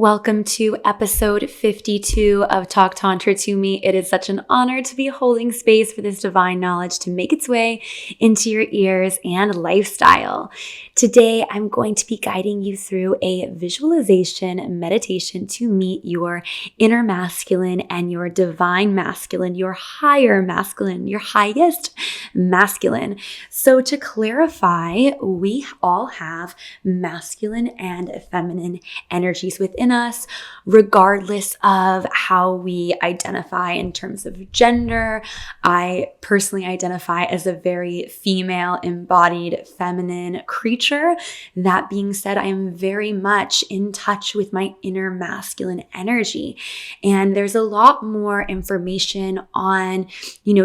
Welcome to episode 52 of Talk Tantra to me. It is such an honor to be holding space for this divine knowledge to make its way into your ears and lifestyle. Today, I'm going to be guiding you through a visualization meditation to meet your inner masculine and your divine masculine, your higher masculine, your highest masculine. So to clarify, we all have masculine and feminine energies within us, regardless of how we identify in terms of gender. I personally identify as a very female embodied feminine creature. That being said, I am very much in touch with my inner masculine energy. And there's a lot more information on,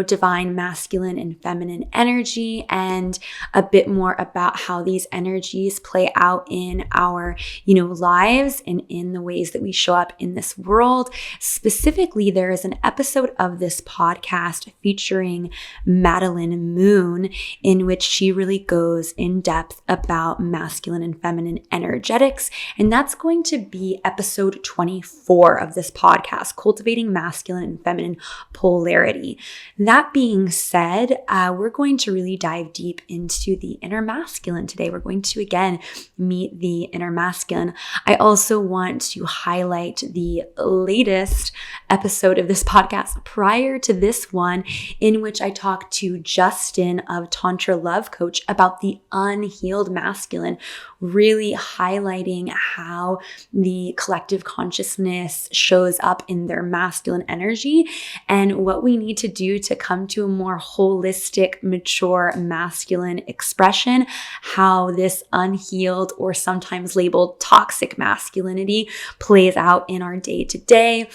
divine masculine and feminine energy and a bit more about how these energies play out in our, lives and in the ways that we show up in this world. Specifically, there is an episode of this podcast featuring Madeline Moon in which she really goes in depth about masculine and feminine energetics. And that's going to be episode 24 of this podcast, Cultivating Masculine and Feminine Polarity. That being said, we're going to really dive deep into the inner masculine today. We're going to, again, meet the inner masculine. I also want to highlight the latest episode of this podcast prior to this one, in which I talked to Justin of Tantra Love Coach about the unhealed masculine, really highlighting how the collective consciousness shows up in their masculine energy and what we need to do to come to a more holistic, mature masculine expression, how this unhealed or sometimes labeled toxic masculinity plays out in our day-to-day.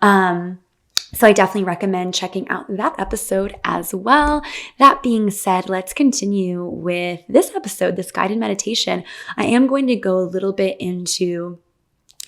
So I definitely recommend checking out that episode as well. That being said, let's continue with this episode, this guided meditation. I am going to go a little bit into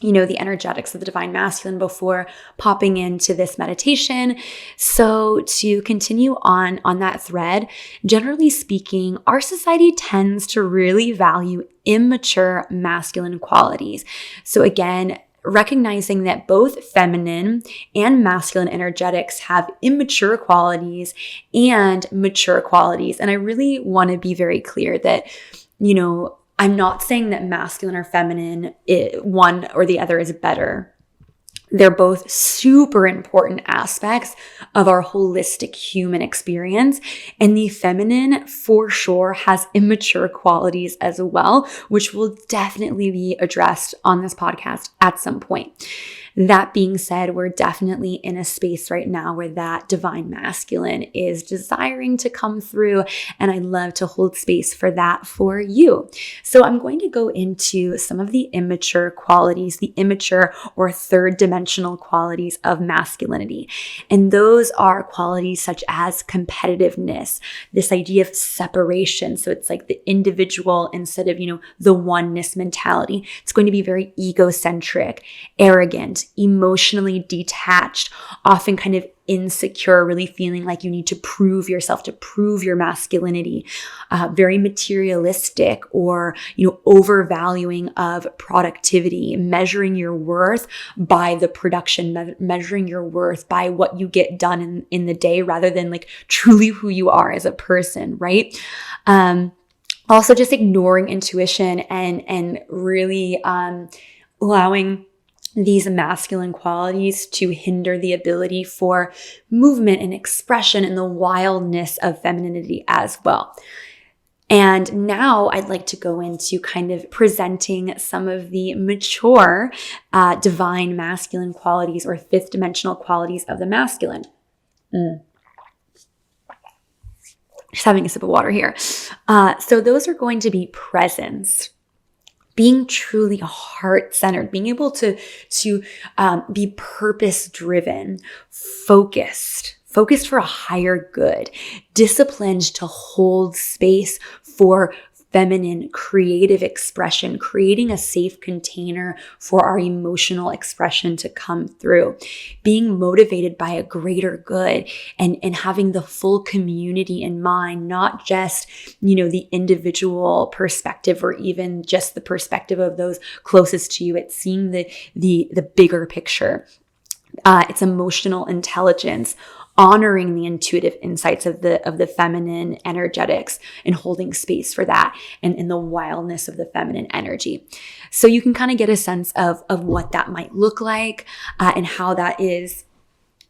the energetics of the divine masculine before popping into this meditation. So to continue on that thread, generally speaking, our society tends to really value immature masculine qualities. So again, recognizing that both feminine and masculine energetics have immature qualities and mature qualities. And I really want to be very clear that, I'm not saying that masculine or feminine, one or the other is better. They're both super important aspects of our holistic human experience. And the feminine, for sure, has immature qualities as well, which will definitely be addressed on this podcast at some point. That being said, we're definitely in a space right now where that divine masculine is desiring to come through, and I love to hold space for that for you. So I'm going to go into some of the immature qualities, the immature or third dimensional qualities of masculinity. And those are qualities such as competitiveness, this idea of separation. So it's like the individual instead of, the oneness mentality. It's going to be very egocentric, arrogant, emotionally detached, often kind of insecure, really feeling like you need to prove yourself, to prove your masculinity, very materialistic or, overvaluing of productivity, measuring your worth by the production, measuring your worth by what you get done in the day rather than like truly who you are as a person, right? Also just ignoring intuition and really allowing these masculine qualities to hinder the ability for movement and expression and the wildness of femininity as well. And now I'd like to go into kind of presenting some of the mature divine masculine qualities or fifth dimensional qualities of the masculine. Just having a sip of water here. So those are going to be presence, being truly heart-centered, being able to be purpose-driven, focused for a higher good, disciplined to hold space for feminine creative expression, creating a safe container for our emotional expression to come through, being motivated by a greater good, and having the full community in mind, not just, the individual perspective or even just the perspective of those closest to you. It's seeing the bigger picture. It's emotional intelligence, honoring the intuitive insights of the feminine energetics and holding space for that, and the wildness of the feminine energy. So you can kind of get a sense of what that might look like, and how that is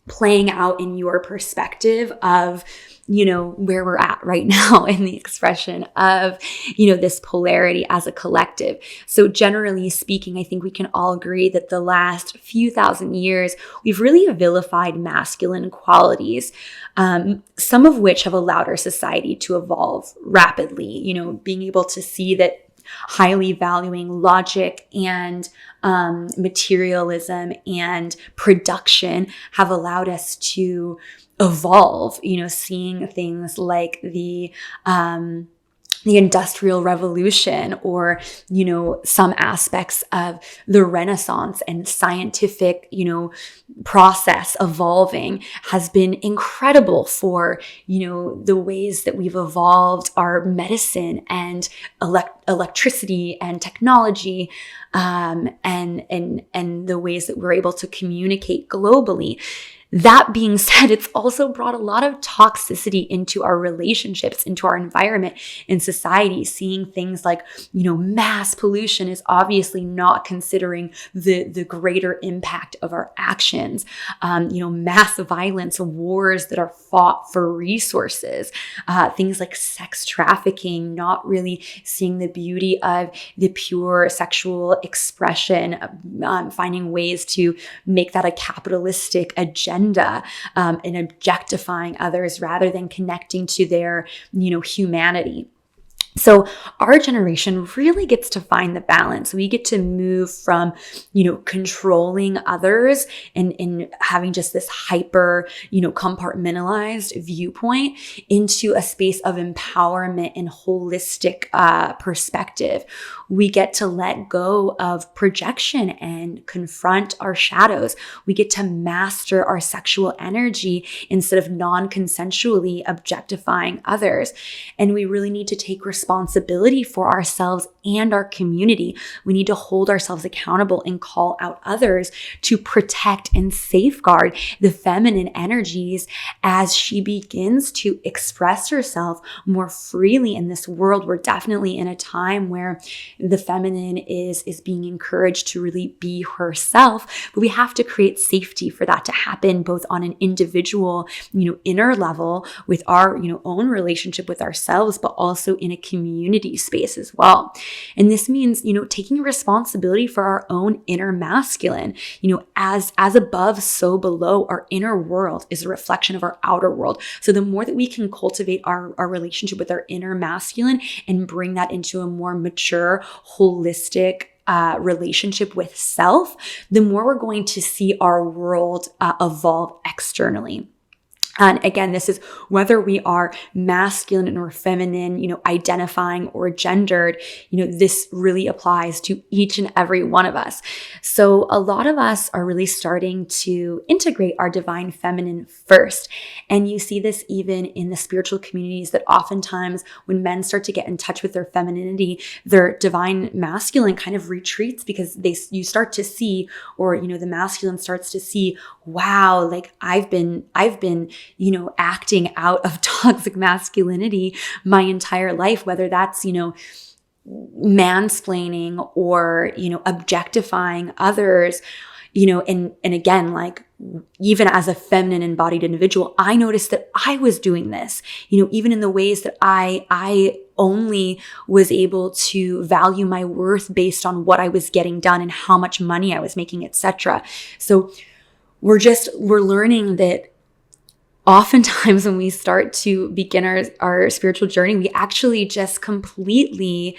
playing out in your perspective of, where we're at right now in the expression of, this polarity as a collective. So generally speaking, I think we can all agree that the last few thousand years, we've really vilified masculine qualities, some of which have allowed our society to evolve rapidly, being able to see that highly valuing logic and materialism and production have allowed us to evolve, seeing things like the Industrial Revolution, or, some aspects of the Renaissance and scientific, process evolving has been incredible for, the ways that we've evolved our medicine and electricity and technology, and the ways that we're able to communicate globally. That being said, it's also brought a lot of toxicity into our relationships, into our environment and society. Seeing things like, mass pollution is obviously not considering the greater impact of our actions. Mass violence, wars that are fought for resources, things like sex trafficking, not really seeing the beauty of the pure sexual expression, finding ways to make that a capitalistic agenda, and objectifying others rather than connecting to their, humanity. So our generation really gets to find the balance. We get to move from, controlling others and having just this hyper, compartmentalized viewpoint into a space of empowerment and holistic perspective. We get to let go of projection and confront our shadows. We get to master our sexual energy instead of non-consensually objectifying others. And we really need to take responsibility for ourselves and our community. We need to hold ourselves accountable and call out others to protect and safeguard the feminine energies as she begins to express herself more freely in this world. We're definitely in a time where the feminine is being encouraged to really be herself, but we have to create safety for that to happen, both on an individual, inner level with our, own relationship with ourselves, but also in a community space as well. And this means, taking responsibility for our own inner masculine, as above, so below. Our inner world is a reflection of our outer world. So the more that we can cultivate our relationship with our inner masculine and bring that into a more mature, holistic relationship with self, the more we're going to see our world evolve externally. And again, this is whether we are masculine or feminine, identifying or gendered, this really applies to each and every one of us. So a lot of us are really starting to integrate our divine feminine first. And you see this even in the spiritual communities, that oftentimes when men start to get in touch with their femininity, their divine masculine kind of retreats, because you start to see, or, the masculine starts to see, wow, like I've been acting out of toxic masculinity my entire life, whether that's, mansplaining or, objectifying others, and again, like even as a feminine embodied individual, I noticed that I was doing this, even in the ways that I only was able to value my worth based on what I was getting done and how much money I was making, etc. So we're learning that oftentimes when we start to begin our spiritual journey, we actually just completely,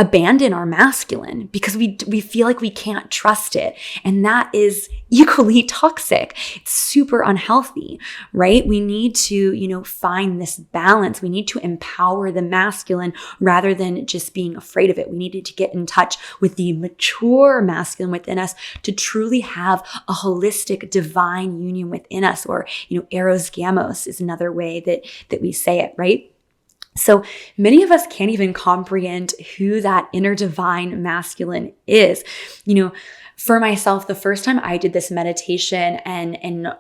abandon our masculine because we feel like we can't trust it. And that is equally toxic. It's super unhealthy, right? We need to, find this balance. We need to empower the masculine rather than just being afraid of it. We needed to get in touch with the mature masculine within us to truly have a holistic divine union within us, or, eros gamos is another way that we say it, right? So many of us can't even comprehend who that inner divine masculine is. For myself, the first time I did this meditation and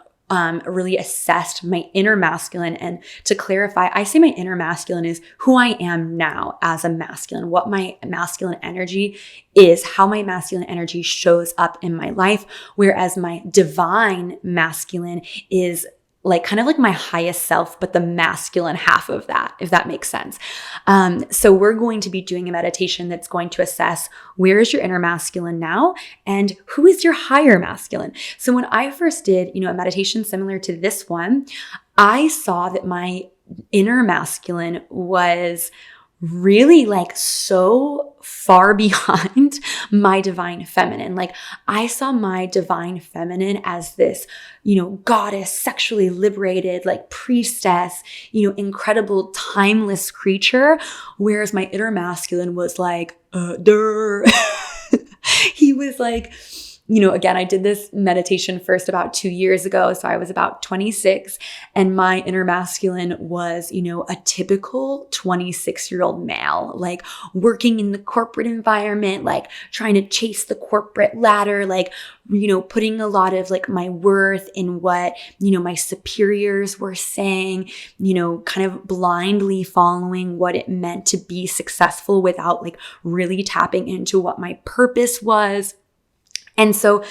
really assessed my inner masculine, and to clarify, I say my inner masculine is who I am now as a masculine, what my masculine energy is, how my masculine energy shows up in my life, whereas my divine masculine is kind of like my highest self, but the masculine half of that, if that makes sense. So we're going to be doing a meditation that's going to assess where is your inner masculine now and who is your higher masculine. So when I first did, a meditation similar to this one, I saw that my inner masculine was really so far behind my divine feminine. I saw my divine feminine as this, goddess, sexually liberated, priestess, incredible, timeless creature. Whereas my inner masculine was he was again, I did this meditation first about 2 years ago. So I was about 26, and my inner masculine was, a typical 26-year-old male, working in the corporate environment, trying to chase the corporate ladder, putting a lot of my worth in what, my superiors were saying, kind of blindly following what it meant to be successful without really tapping into what my purpose was. And so,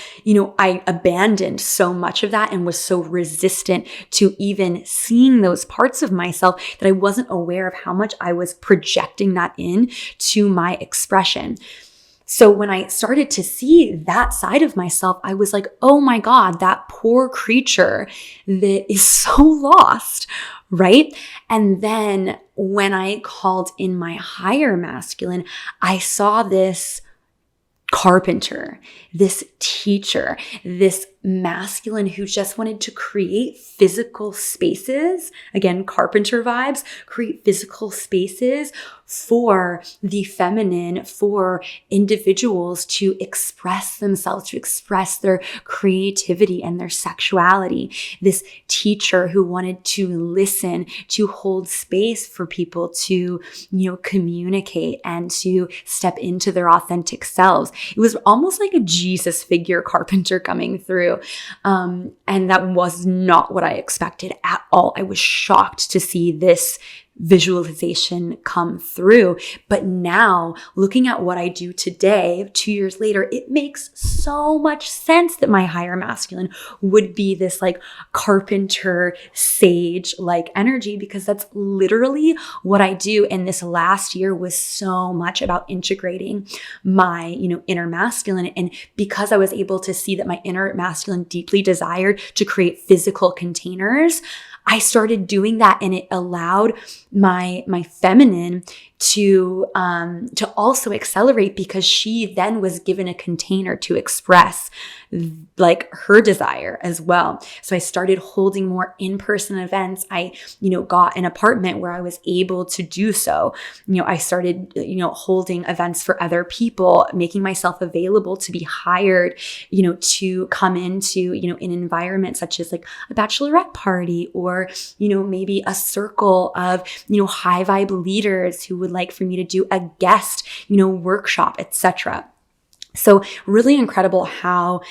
I abandoned so much of that and was so resistant to even seeing those parts of myself that I wasn't aware of how much I was projecting that in to my expression. So when I started to see that side of myself, I was like, oh my God, that poor creature that is so lost, right? And then when I called in my higher masculine, I saw this carpenter, this teacher, this masculine who just wanted to create physical spaces. Again, carpenter vibes, create physical spaces for the feminine, for individuals to express themselves, to express their creativity and their sexuality. This teacher who wanted to listen, to hold space for people to, communicate and to step into their authentic selves. It was almost like a Jesus figure carpenter coming through. And that was not what I expected at all. I was shocked to see this visualization come through. But now, looking at what I do today, 2 years later, it makes so much sense that my higher masculine would be this carpenter, sage energy, because that's literally what I do. And this last year was so much about integrating my, inner masculine. And because I was able to see that my inner masculine deeply desired to create physical containers, I started doing that, and it allowed my feminine to also accelerate, because she then was given a container to express her desire as well. So I started holding more in-person events. I, got an apartment where I was able to do so. I started, holding events for other people, making myself available to be hired, to come into, an environment such as a bachelorette party, or, maybe a circle of, high vibe leaders who would like for me to do a guest, workshop, etc. So really incredible how,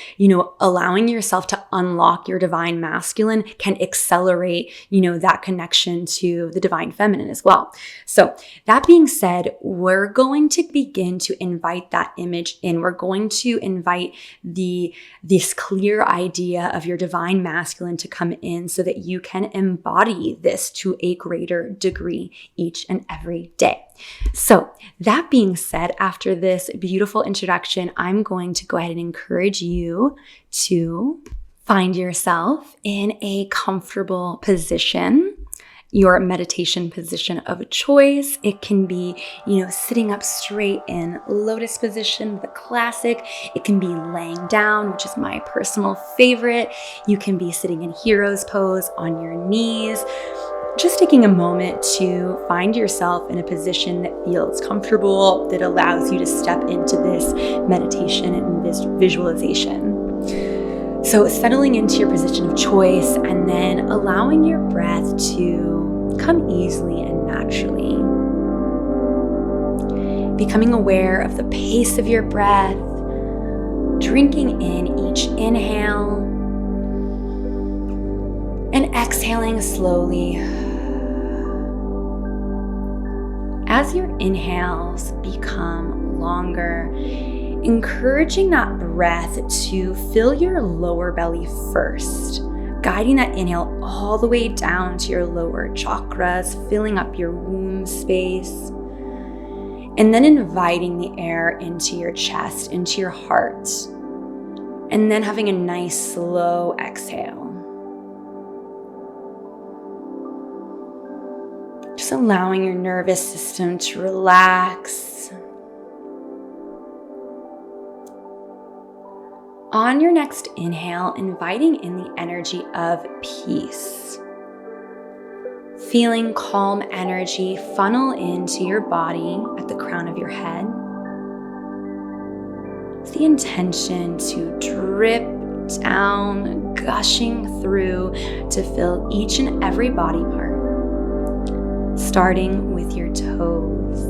allowing yourself to unlock your divine masculine can accelerate, that connection to the divine feminine as well. So that being said, we're going to begin to invite that image in. We're going to invite this clear idea of your divine masculine to come in so that you can embody this to a greater degree each and every day. So that being said, after this beautiful introduction, I'm going to go ahead and encourage you to find yourself in a comfortable position. your meditation position of choice. It can be, sitting up straight in lotus position, the classic. It can be laying down, which is my personal favorite. You can be sitting in hero's pose on your knees. Just taking a moment to find yourself in a position that feels comfortable, that allows you to step into this meditation and this visualization. So settling into your position of choice and then allowing your breath to come easily and naturally. Becoming aware of the pace of your breath, drinking in each inhale and exhaling slowly. As your inhales become longer, encouraging that breath to fill your lower belly first, guiding that inhale all the way down to your lower chakras, filling up your womb space, and then inviting the air into your chest, into your heart, and then having a nice slow exhale. Just allowing your nervous system to relax. On your next inhale, inviting in the energy of peace. Feeling calm energy funnel into your body at the crown of your head. With the intention to drip down, gushing through to fill each and every body part. Starting with your toes,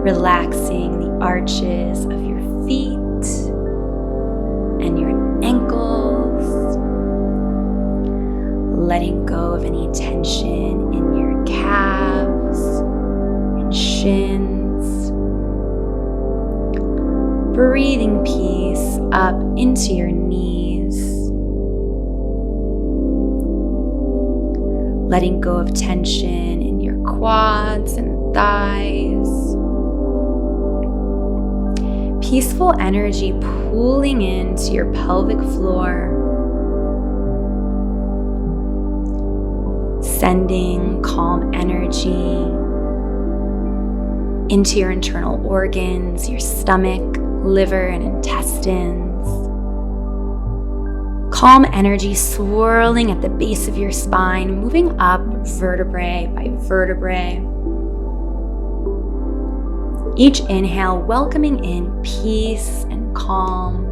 relaxing the arches of your feet and your ankles, letting go of any tension in your calves and shins, breathing peace up into your knees, letting go of tension in your quads and thighs. Peaceful energy pooling into your pelvic floor. Sending calm energy into your internal organs, your stomach, liver, and intestines. Calm energy swirling at the base of your spine, moving up vertebrae by vertebrae. Each inhale welcoming in peace and calm.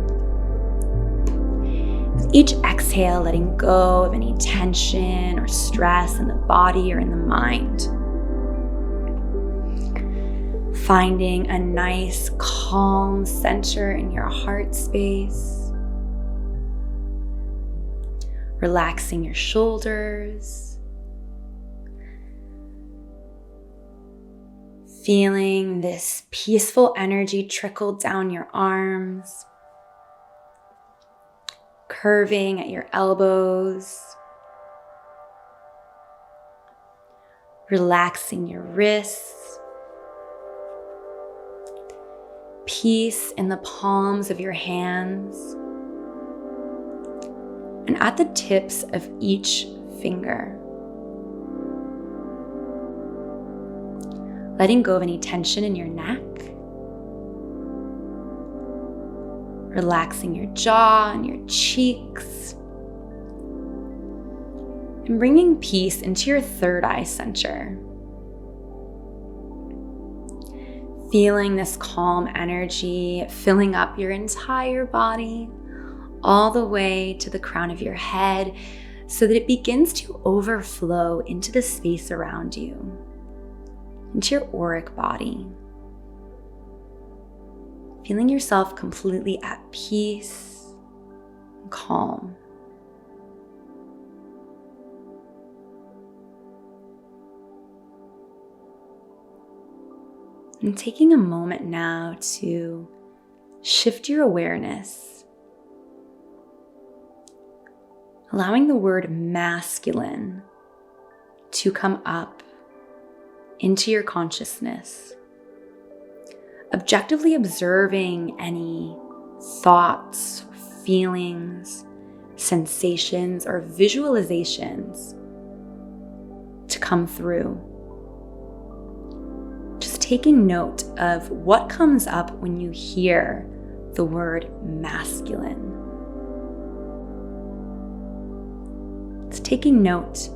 With each exhale, letting go of any tension or stress in the body or in the mind. Finding a nice calm center in your heart space. Relaxing your shoulders. Feeling this peaceful energy trickle down your arms. Curving at your elbows. Relaxing your wrists. Peace in the palms of your hands. And at the tips of each finger. Letting go of any tension in your neck. Relaxing your jaw and your cheeks. And bringing peace into your third eye center. Feeling this calm energy filling up your entire body, all the way to the crown of your head, so that it begins to overflow into the space around you, into your auric body. Feeling yourself completely at peace and calm. And taking a moment now to shift your awareness. Allowing the word masculine to come up into your consciousness. Objectively observing any thoughts, feelings, sensations, or visualizations to come through. Just taking note of what comes up when you hear the word masculine. It's taking note.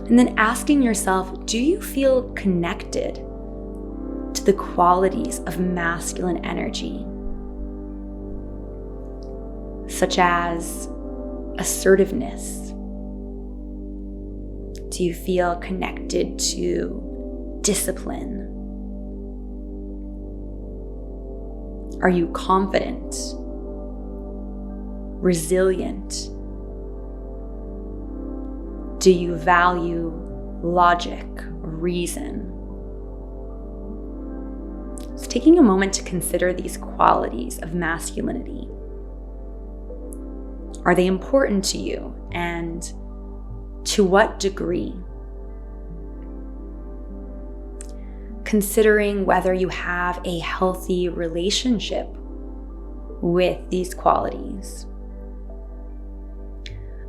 And then asking yourself, do you feel connected to the qualities of masculine energy, such as assertiveness? Do you feel connected to discipline? Are you confident, resilient? Do you value logic, reason? It's taking a moment to consider these qualities of masculinity. Are they important to you, and to what degree? Considering whether you have a healthy relationship with these qualities.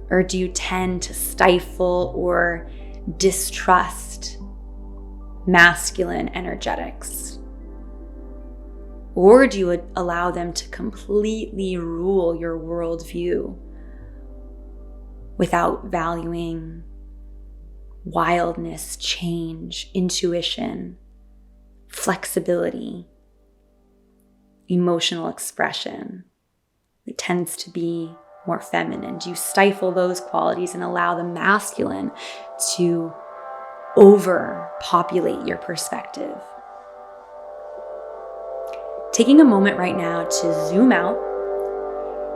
Or do you tend to stifle or distrust masculine energetics? Or do you allow them to completely rule your worldview without valuing wildness, change, intuition, flexibility, emotional expression? It tends to be more feminine. Do you stifle those qualities and allow the masculine to overpopulate your perspective? Taking a moment right now to zoom out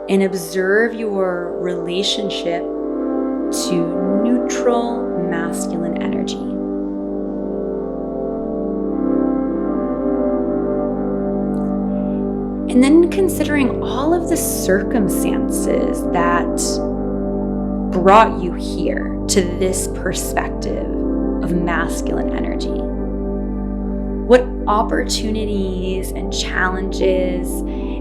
and observe your relationship to neutral masculine energy. And then considering all of the circumstances that brought you here to this perspective of masculine energy. What opportunities and challenges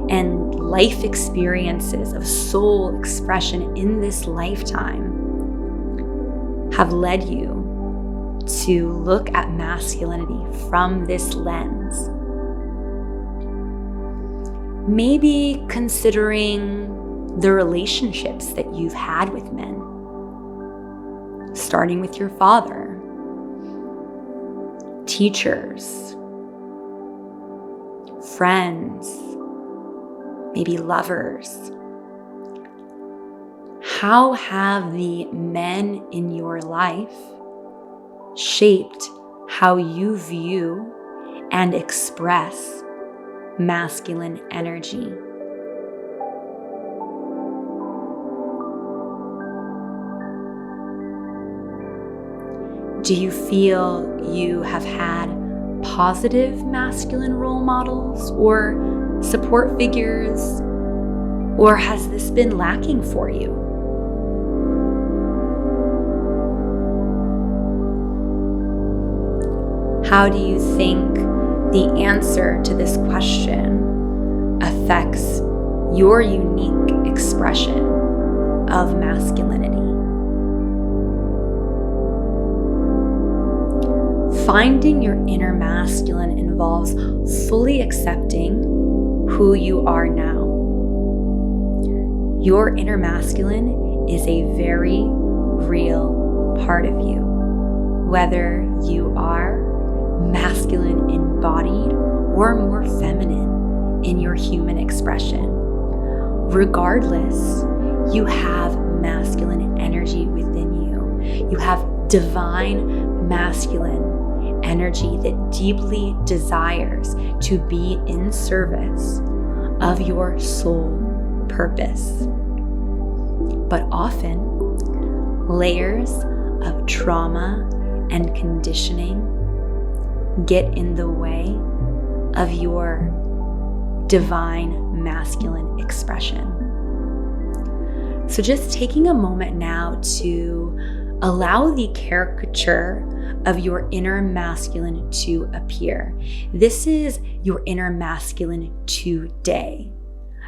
and life experiences of soul expression in this lifetime have led you to look at masculinity from this lens? Maybe considering the relationships that you've had with men, starting with your father, teachers, friends, maybe lovers. How have the men in your life shaped how you view and express masculine energy? Do you feel you have had positive masculine role models or support figures, or has this been lacking for you? How do you think the answer to this question affects your unique expression of masculinity? Finding your inner masculine involves fully accepting who you are now. Your inner masculine is a very real part of you, whether you are masculine embodied or more feminine in your human expression. Regardless, you have masculine energy within you. You have divine masculine energy that deeply desires to be in service of your soul purpose. But often, layers of trauma and conditioning get in the way of your divine masculine expression. So just taking a moment now to allow the caricature of your inner masculine to appear. This is your inner masculine today.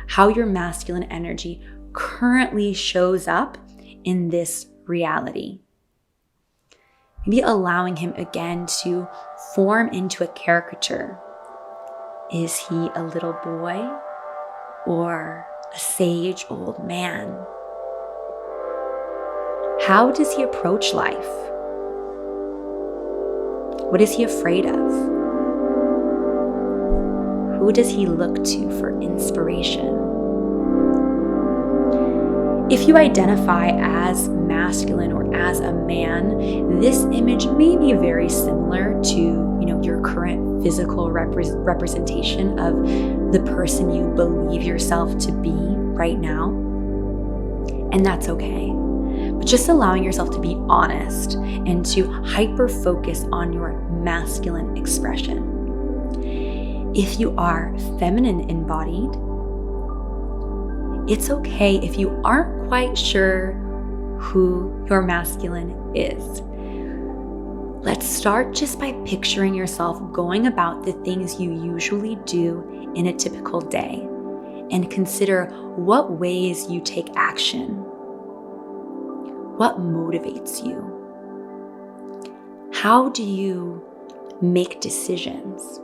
How your masculine energy currently shows up in this reality. Maybe allowing him again to form into a caricature. Is he a little boy or a sage old man? How does he approach life? What is he afraid of? Who does he look to for inspiration? If you identify as masculine or as a man, this image may be very similar to, your current physical representation of the person you believe yourself to be right now. And that's okay. But just allowing yourself to be honest and to hyper-focus on your masculine expression. If you are feminine embodied, it's okay if you aren't quite sure who your masculine is. Let's start just by picturing yourself going about the things you usually do in a typical day, and consider what ways you take action. What motivates you? How do you make decisions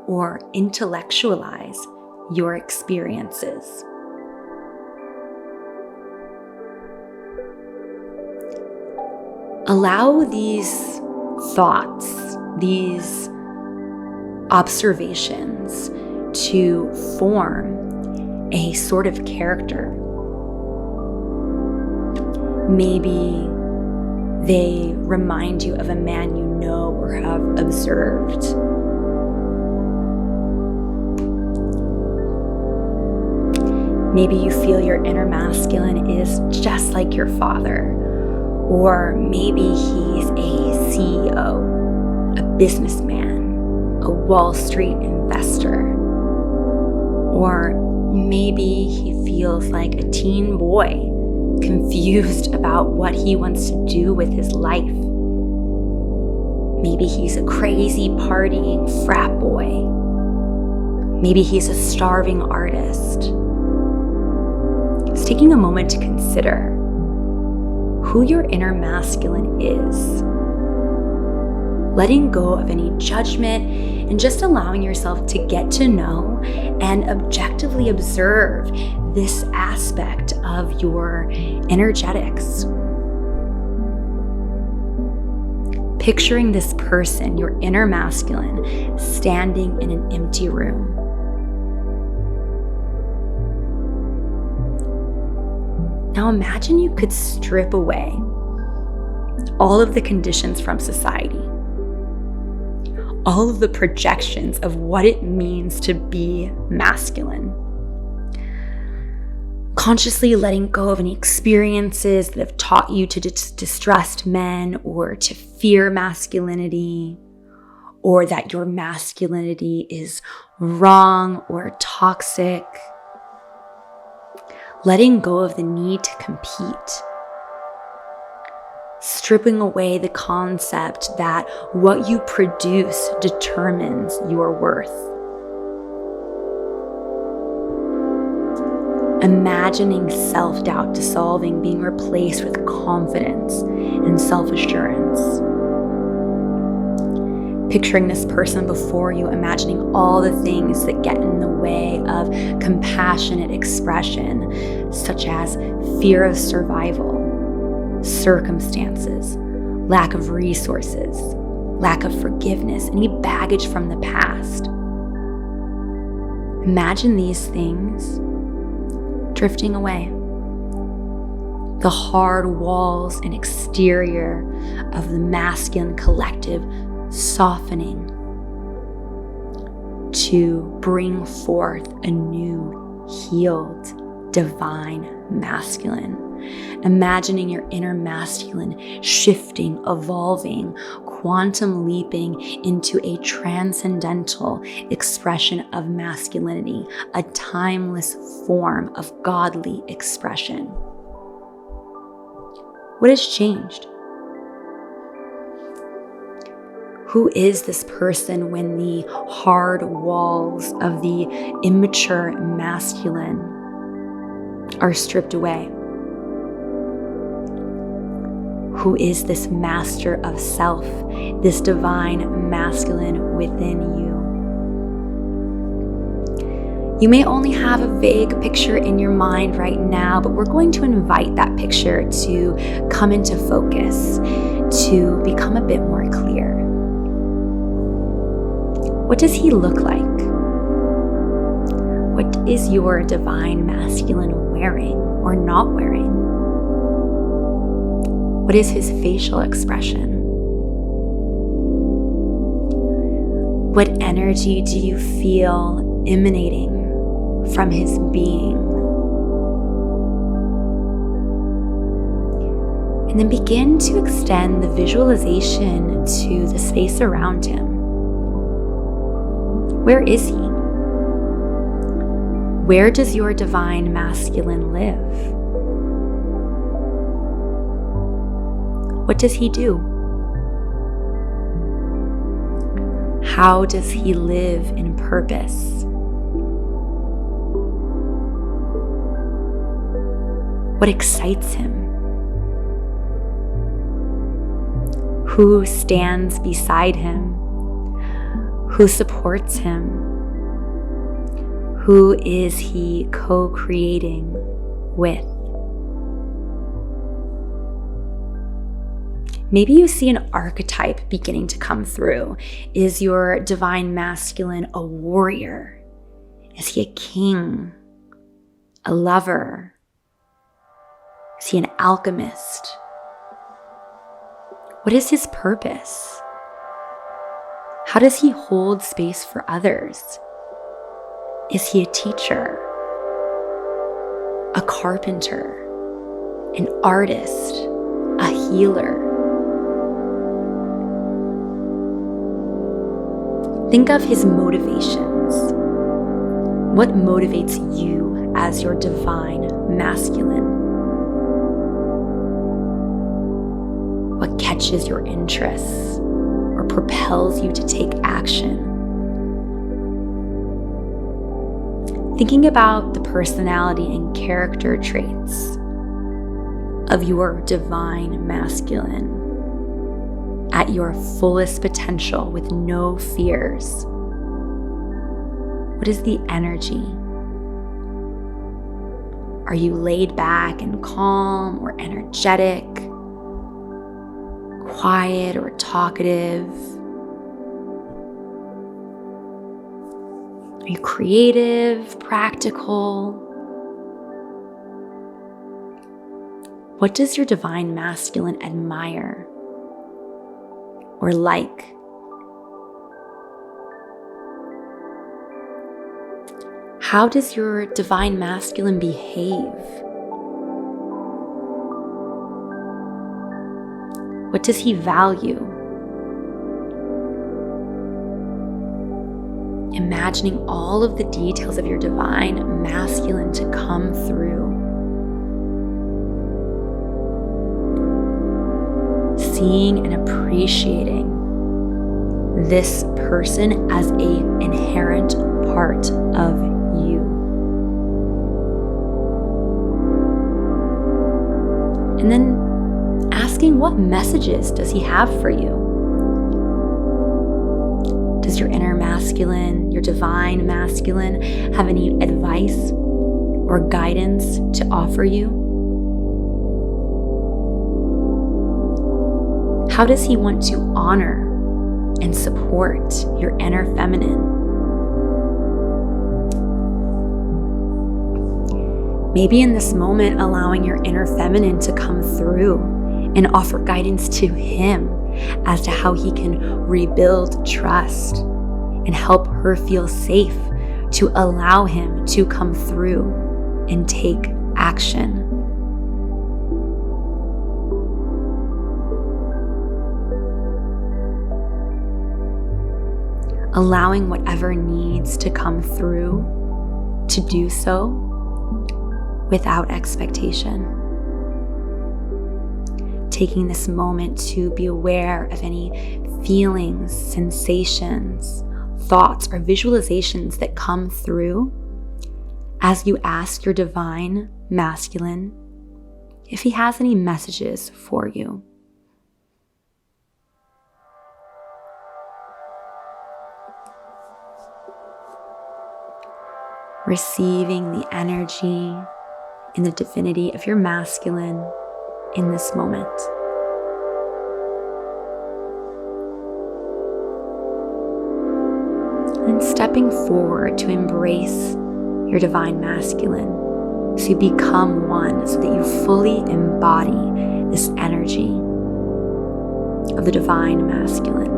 or intellectualize your experiences? Allow these thoughts, these observations to form a sort of character. Maybe they remind you of a man you know or have observed. Maybe you feel your inner masculine is just like your father. Or maybe he's a CEO, a businessman, a Wall Street investor. Or maybe he feels like a teen boy, confused about what he wants to do with his life. Maybe he's a crazy partying frat boy. Maybe he's a starving artist. Just taking a moment to consider who your inner masculine is. Letting go of any judgment and just allowing yourself to get to know and objectively observe this aspect of your energetics. Picturing this person, your inner masculine, standing in an empty room. Now imagine you could strip away all of the conditions from society, all of the projections of what it means to be masculine. Consciously letting go of any experiences that have taught you to distrust men or to fear masculinity, or that your masculinity is wrong or toxic. Letting go of the need to compete. Stripping away the concept that what you produce determines your worth. Imagining self-doubt dissolving, being replaced with confidence and self-assurance. Picturing this person before you, imagining all the things that get in the way of compassionate expression, such as fear of survival, circumstances, lack of resources, lack of forgiveness, any baggage from the past. Imagine these things drifting away. The hard walls and exterior of the masculine collective softening to bring forth a new, healed, divine masculine. Imagining your inner masculine shifting, evolving, quantum leaping into a transcendental expression of masculinity, a timeless form of godly expression. What has changed? Who is this person when the hard walls of the immature masculine are stripped away? who is this master of self, this divine masculine within you. You may only have a vague picture in your mind right now, but we're going to invite that picture to come into focus, to become a bit more clear. What does he look like? What is your divine masculine wearing or not wearing? What is his facial expression? What energy do you feel emanating from his being? And then begin to extend the visualization to the space around him. Where is he? Where does your divine masculine live? What does he do? How does he live in purpose? What excites him? Who stands beside him? Who supports him? Who is he co-creating with? Maybe you see an archetype beginning to come through. Is your divine masculine a warrior? Is he a king? A lover? Is he an alchemist? What is his purpose? How does he hold space for others? Is he a teacher? A carpenter? An artist? A healer? Think of his motivations. What motivates you as your divine masculine? What catches your interests or propels you to take action? Thinking about the personality and character traits of your divine masculine at your fullest potential with no fears. What is the energy? Are you laid back and calm or energetic? Quiet or talkative? Are you creative, practical? What does your divine masculine admire or like? How does your divine masculine behave? What does he value? Imagining all of the details of your divine masculine to come through. Seeing and appreciating this person as an inherent part of you. And then asking, what messages does he have for you? Does your inner masculine, your divine masculine, have any advice or guidance to offer you? How does he want to honor and support your inner feminine? Maybe in this moment, allowing your inner feminine to come through and offer guidance to him as to how he can rebuild trust and help her feel safe to allow him to come through and take action. Allowing whatever needs to come through to do so without expectation. Taking this moment to be aware of any feelings, sensations, thoughts, or visualizations that come through as you ask your divine masculine if he has any messages for you. receiving the energy and the divinity of your masculine in this moment. And stepping forward to embrace your divine masculine, so you become one, so that you fully embody this energy of the divine masculine.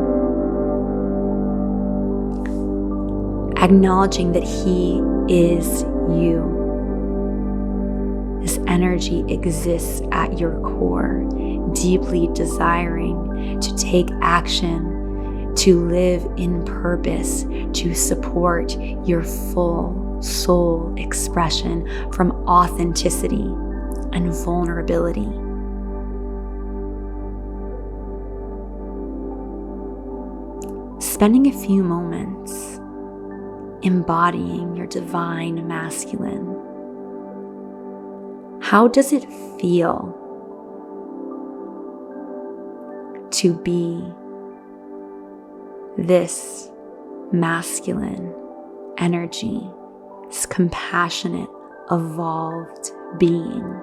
Acknowledging that he is you. This energy exists at your core, deeply desiring to take action, to live in purpose, to support your full soul expression from authenticity and vulnerability. Spending a few moments embodying your divine masculine. How does it feel to be this masculine energy, this compassionate, evolved being?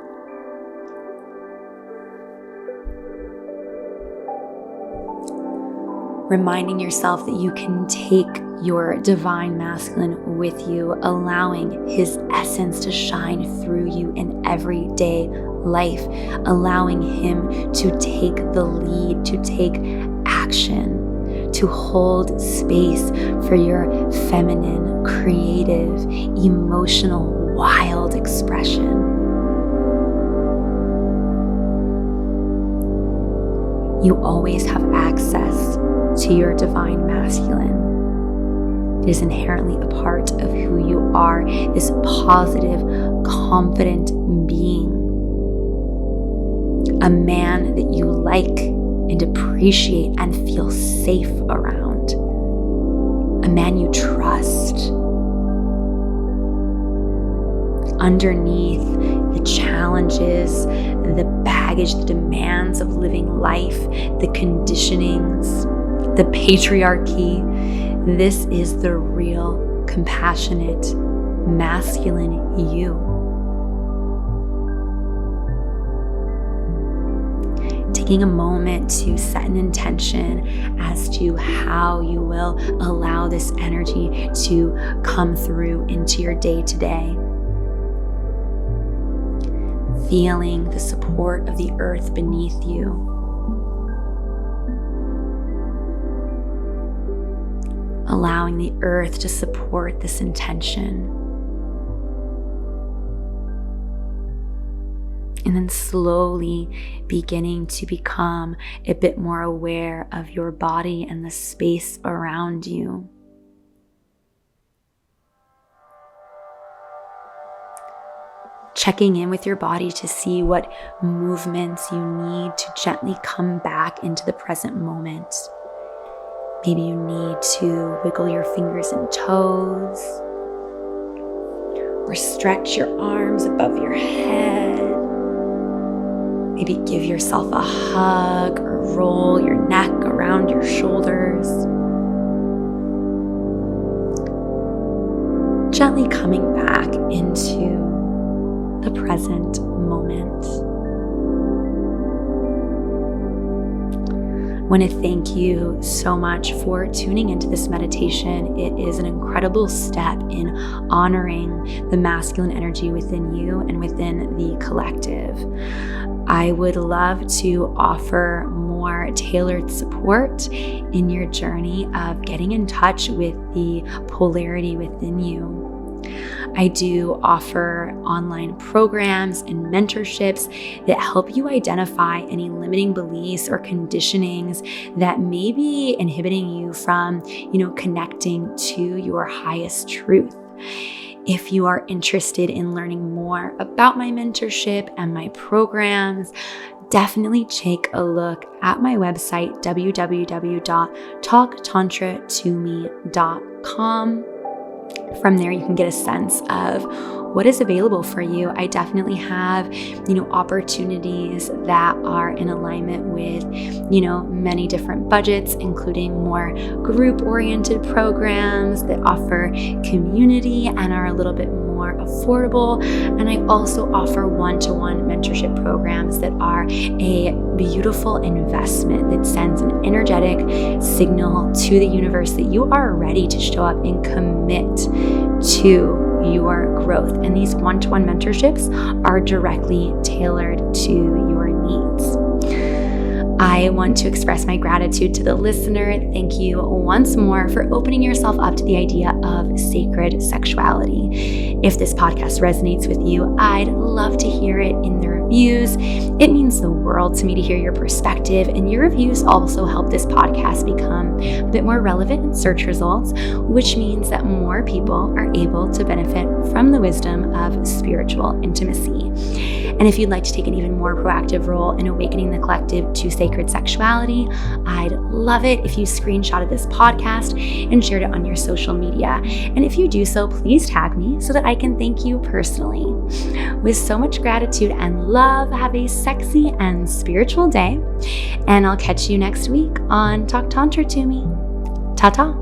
Reminding yourself that you can take your divine masculine with you, allowing his essence to shine through you in everyday life, allowing him to take the lead, to take action, to hold space for your feminine, creative, emotional, wild expression. You always have access to your divine masculine. It is inherently a part of who you are, this positive, confident being. A man that you like and appreciate and feel safe around. A man you trust. Underneath the challenges, the baggage, the demands of living life, the conditionings, the patriarchy, this is the real, compassionate, masculine you. Taking a moment to set an intention as to how you will allow this energy to come through into your day to day. Feeling the support of the earth beneath you. Allowing the earth to support this intention. And then slowly beginning to become a bit more aware of your body and the space around you. Checking in with your body to see what movements you need to gently come back into the present moment. Maybe you need to wiggle your fingers and toes, or stretch your arms above your head. Maybe give yourself a hug or roll your neck around your shoulders. Gently coming back into the present moment. I want to thank you so much for tuning into this meditation. It is an incredible step in honoring the masculine energy within you and within the collective. I would love to offer more tailored support in your journey of getting in touch with the polarity within you. I do offer online programs and mentorships that help you identify any limiting beliefs or conditionings that may be inhibiting you from, connecting to your highest truth. If you are interested in learning more about my mentorship and my programs, definitely take a look at my website, www.talktantratome.com. From there, you can get a sense of what is available for you. I definitely have, opportunities that are in alignment with, many different budgets, including more group-oriented programs that offer community and are a little bit more affordable. And I also offer one-to-one mentorship programs that are a beautiful investment that sends an energetic signal to the universe that you are ready to show up and commit to your growth. And these one-to-one mentorships are directly tailored to your needs. I want to express my gratitude to the listener. Thank you once more for opening yourself up to the idea of sacred sexuality. If this podcast resonates with you, I'd love to hear it in the reviews. It means the world to me to hear your perspective, and your reviews also help this podcast become a bit more relevant in search results, which means that more people are able to benefit from the wisdom of spiritual intimacy. And if you'd like to take an even more proactive role in awakening the collective to sacred sexuality, I'd love it if you screenshotted this podcast and shared it on your social media. And if you do so, please tag me so that I can thank you personally. With so much gratitude and love, have a sexy and spiritual day. And I'll catch you next week on Talk Tantra to Me. Ta-ta.